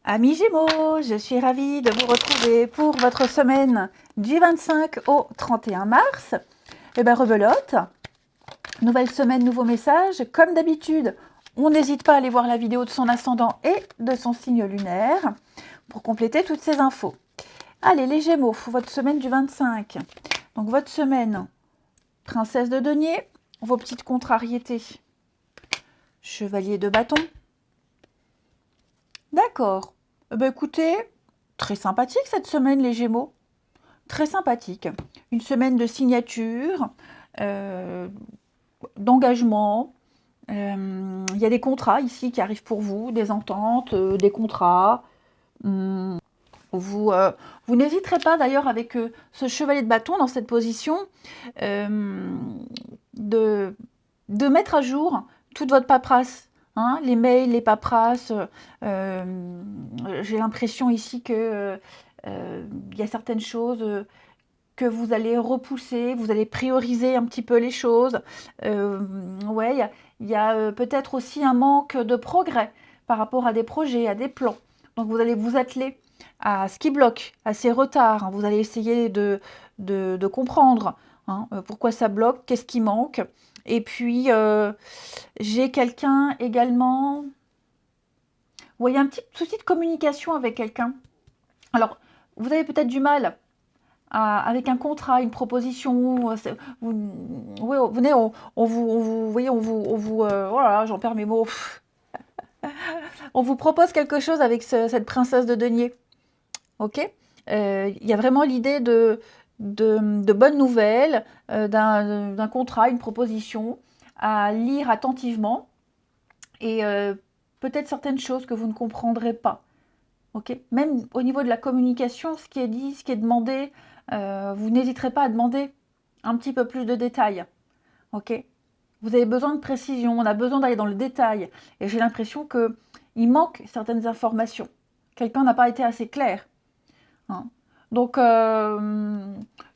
Amis Gémeaux, je suis ravie de vous retrouver pour votre semaine du 25 au 31 mars. Et bien rebelote, nouvelle semaine, nouveau message. Comme d'habitude, on n'hésite pas à aller voir la vidéo de son ascendant et de son signe lunaire pour compléter toutes ces infos. Allez les Gémeaux, votre semaine du 25. Donc votre semaine, princesse de denier, vos petites contrariétés. Chevalier de bâton. D'accord. Ben écoutez, très sympathique cette semaine les Gémeaux. Très sympathique. Une semaine de signature, d'engagement. Il y a des contrats ici qui arrivent pour vous, des ententes, des contrats. Vous n'hésiterez pas d'ailleurs avec ce chevalier de bâton dans cette position de mettre à jour toute votre paperasse. Hein, les mails, les paperasses, j'ai l'impression ici que y a certaines choses que vous allez repousser, vous allez prioriser un petit peu les choses. Ouais, il y a peut-être aussi un manque de progrès par rapport à des projets, à des plans. Donc vous allez vous atteler à ce qui bloque, à ces retards. Hein. Vous allez essayer de comprendre hein, pourquoi ça bloque, qu'est-ce qui manque. Et puis, j'ai quelqu'un également... Vous voyez, un petit souci de communication avec quelqu'un. Alors, vous avez peut-être du mal avec un contrat, une proposition. Oui, venez, vous voyez, voilà, j'en perds mes mots. On vous propose quelque chose avec cette princesse de denier. Ok, il y a vraiment l'idée de bonnes nouvelles, d'un contrat, une proposition à lire attentivement et peut-être certaines choses que vous ne comprendrez pas. Ok, même au niveau de la communication, ce qui est dit, ce qui est demandé, vous n'hésiterez pas à demander un petit peu plus de détails. Ok, vous avez besoin de précision, on a besoin d'aller dans le détail. Et j'ai l'impression qu'il manque certaines informations. Quelqu'un n'a pas été assez clair. Hein. Donc,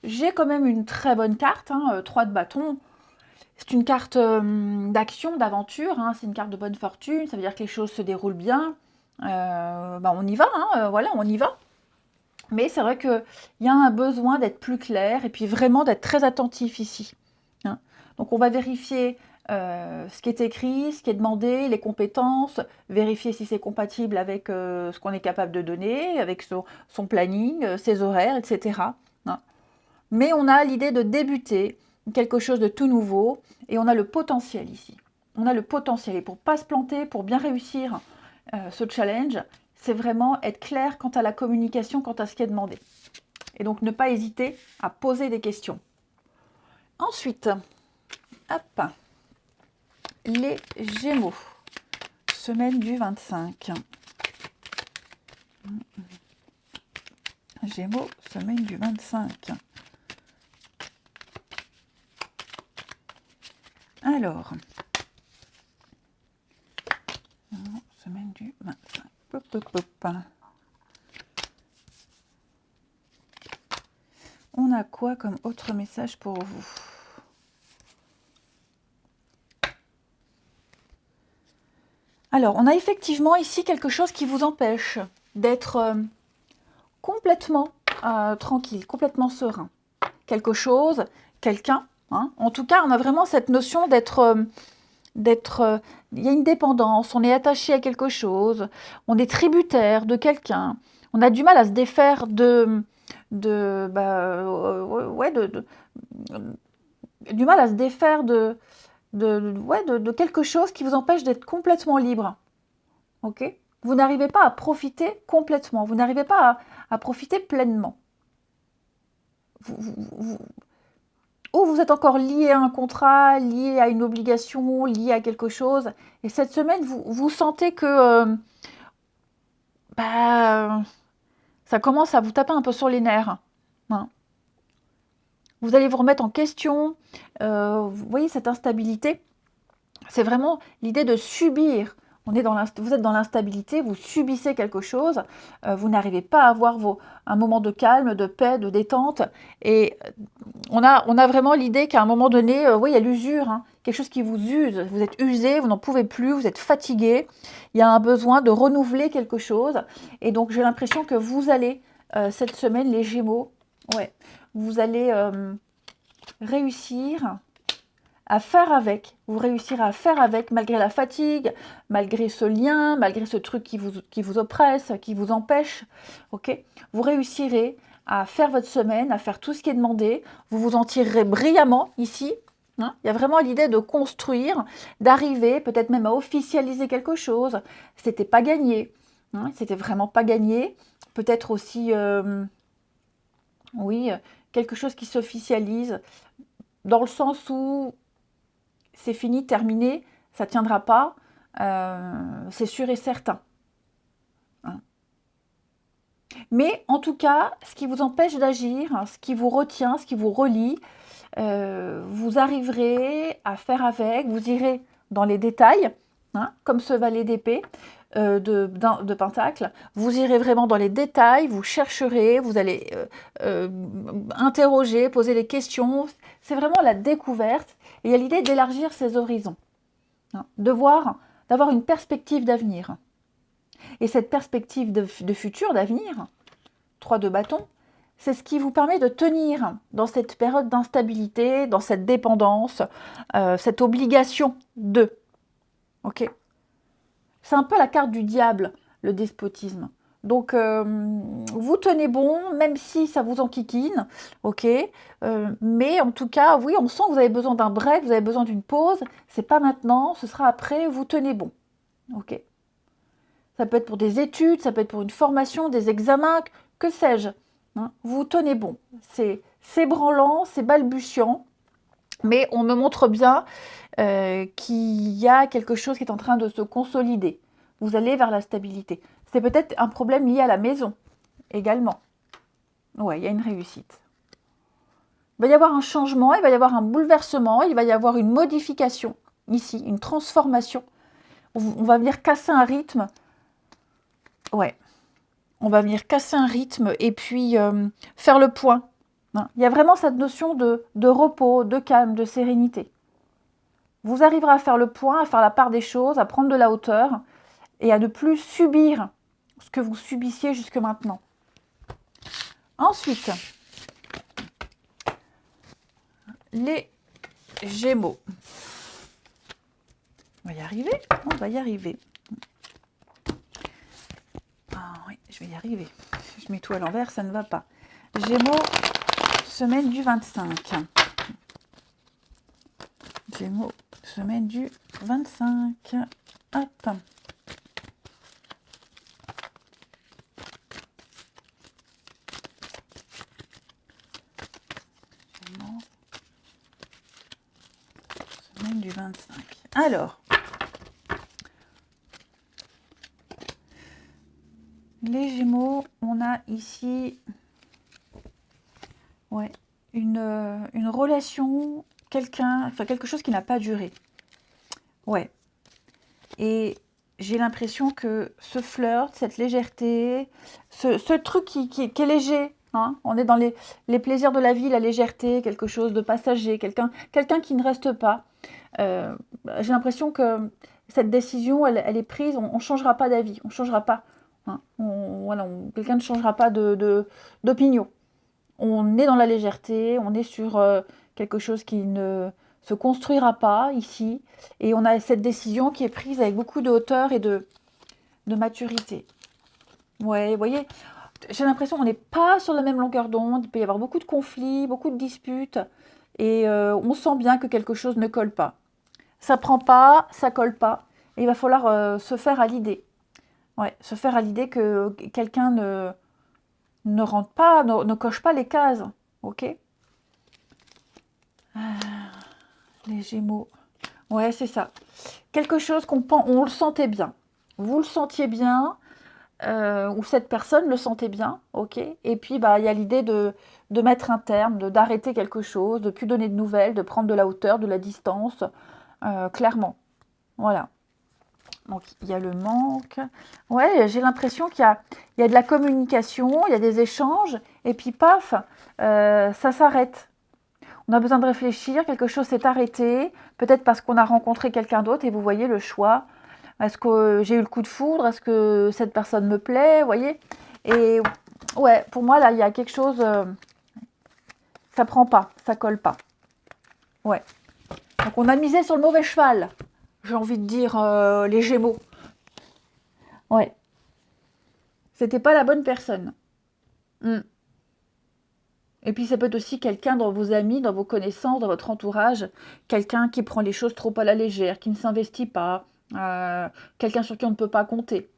j'ai quand même une très bonne carte, hein, 3 de bâton. C'est une carte d'action, d'aventure, hein, c'est une carte de bonne fortune, ça veut dire que les choses se déroulent bien. On y va, hein, voilà, on y va. Mais c'est vrai qu'il y a un besoin d'être plus clair et puis vraiment d'être très attentif ici. Hein. Donc on va vérifier ce qui est écrit, ce qui est demandé, les compétences, vérifier si c'est compatible avec ce qu'on est capable de donner, avec son planning, ses horaires, etc. Hein. Mais on a l'idée de débuter quelque chose de tout nouveau et on a le potentiel ici. On a le potentiel et pour ne pas se planter, pour bien réussir ce challenge, c'est vraiment être clair quant à la communication, quant à ce qui est demandé. Et donc ne pas hésiter à poser des questions. Ensuite, hop, les Gémeaux, semaine du 25. Gémeaux, semaine du 25. Alors, semaine du 25. Pop, pop, pop. On a quoi comme autre message pour vous? Alors, on a effectivement ici quelque chose qui vous empêche d'être complètement tranquille, complètement serein. Quelque chose, quelqu'un. Hein. En tout cas, on a vraiment cette notion d'être... il y a une dépendance, on est attaché à quelque chose, on est tributaire de quelqu'un, on a du mal à se défaire du mal à se défaire de quelque chose qui vous empêche d'être complètement libre. Ok ? Vous n'arrivez pas à profiter complètement, vous n'arrivez pas à profiter pleinement. Ou vous êtes encore lié à un contrat, lié à une obligation, lié à quelque chose. Et cette semaine, vous sentez que ça commence à vous taper un peu sur les nerfs. Hein. Vous allez vous remettre en question. Vous voyez cette instabilité. C'est vraiment l'idée de subir. Vous êtes dans l'instabilité, vous subissez quelque chose, vous n'arrivez pas à avoir un moment de calme, de paix, de détente. Et on a vraiment l'idée qu'à un moment donné, il y a l'usure. Hein. quelque chose qui vous use. Vous êtes usé, vous n'en pouvez plus, vous êtes fatigué. Il y a un besoin de renouveler quelque chose. Et donc, j'ai l'impression que vous allez, cette semaine, les Gémeaux, ouais, vous allez réussir à faire avec. Vous réussirez à faire avec, malgré la fatigue, malgré ce lien, malgré ce truc qui vous oppresse, qui vous empêche. Ok, vous réussirez à faire votre semaine, à faire tout ce qui est demandé. Vous vous en tirerez brillamment ici. Hein. Il y a vraiment l'idée de construire, d'arriver, peut-être même à officialiser quelque chose. C'était pas gagné. Hein. C'était vraiment pas gagné. Peut-être aussi, oui, quelque chose qui s'officialise dans le sens où c'est fini, terminé, ça ne tiendra pas, c'est sûr et certain. Hein. Mais en tout cas, ce qui vous empêche d'agir, ce qui vous retient, ce qui vous relie, vous arriverez à faire avec, vous irez dans les détails, hein, comme ce valet d'épée de Pentacle, vous irez vraiment dans les détails, vous chercherez, vous allez interroger, poser des questions, c'est vraiment la découverte, et il y a l'idée d'élargir ses horizons, hein, d'avoir une perspective d'avenir. Et cette perspective de futur, d'avenir, 3 de bâton, c'est ce qui vous permet de tenir dans cette période d'instabilité, dans cette dépendance, cette obligation de. Ok ? C'est un peu la carte du diable, le despotisme. Donc, vous tenez bon, même si ça vous enquiquine, ok. Mais en tout cas, oui, on sent que vous avez besoin d'un break, vous avez besoin d'une pause. C'est pas maintenant, ce sera après, vous tenez bon, ok. Ça peut être pour des études, ça peut être pour une formation, des examens, que sais-je. Hein, vous tenez bon. C'est ébranlant, c'est balbutiant, mais on me montre bien qu'il y a quelque chose qui est en train de se consolider. Vous allez vers la stabilité. C'est peut-être un problème lié à la maison également. Ouais, il y a une réussite. Il va y avoir un changement, il va y avoir un bouleversement, il va y avoir une modification ici, une transformation. On va venir casser un rythme. Ouais. On va venir casser un rythme et puis faire le point. Hein. Il y a vraiment cette notion de repos, de calme, de sérénité. Vous arriverez à faire le point, à faire la part des choses, à prendre de la hauteur et à ne plus subir ce que vous subissiez jusque maintenant. Ensuite, les Gémeaux. On va y arriver, on va y arriver. Ah oui, je vais y arriver. Si je mets tout à l'envers, ça ne va pas. Gémeaux, semaine du 25. Gémeaux, semaine du 25. Hop. Gémeaux, semaine du 25. Alors, les Gémeaux, on a ici ouais, une relation, quelque chose qui n'a pas duré. Ouais. Et j'ai l'impression que ce flirt, cette légèreté, ce truc qui est léger, hein, on est dans les plaisirs de la vie, la légèreté, quelque chose de passager, quelqu'un qui ne reste pas. J'ai l'impression que cette décision, elle est prise, on ne changera pas d'avis, on ne changera pas. Hein, voilà, quelqu'un ne changera pas d'opinion. On est dans la légèreté, on est sur quelque chose qui ne se construira pas ici. Et on a cette décision qui est prise avec beaucoup de hauteur et de maturité. Ouais, vous voyez, j'ai l'impression qu'on n'est pas sur la même longueur d'onde. Il peut y avoir beaucoup de conflits, beaucoup de disputes. Et on sent bien que quelque chose ne colle pas. Ça prend pas, ça colle pas. Et il va falloir se faire à l'idée. Ouais, se faire à l'idée que quelqu'un ne rentre pas, ne coche pas les cases. Ok. Les Gémeaux. Ouais, c'est ça. Quelque chose on le sentait bien. Vous le sentiez bien, ou cette personne le sentait bien, ok. Et puis, bah, il y a l'idée de mettre un terme, d'arrêter quelque chose, de plus donner de nouvelles, de prendre de la hauteur, de la distance, clairement. Voilà. Donc, il y a le manque. Ouais, j'ai l'impression qu'il y a de la communication, il y a des échanges, et puis paf, ça s'arrête. On a besoin de réfléchir, quelque chose s'est arrêté, peut-être parce qu'on a rencontré quelqu'un d'autre et vous voyez le choix. Est-ce que j'ai eu le coup de foudre? Est-ce que cette personne me plaît? Vous voyez? Et ouais, pour moi, là, il y a quelque chose, ça prend pas, ça colle pas. Ouais. Donc on a misé sur le mauvais cheval, j'ai envie de dire, les Gémeaux. Ouais. C'était pas la bonne personne. Hmm. Et puis ça peut être aussi quelqu'un dans vos amis, dans vos connaissances, dans votre entourage, quelqu'un qui prend les choses trop à la légère, qui ne s'investit pas, quelqu'un sur qui on ne peut pas compter,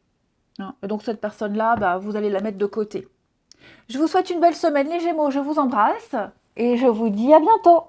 hein. Et donc cette personne-là, bah, vous allez la mettre de côté. Je vous souhaite une belle semaine les Gémeaux, je vous embrasse et je vous dis à bientôt.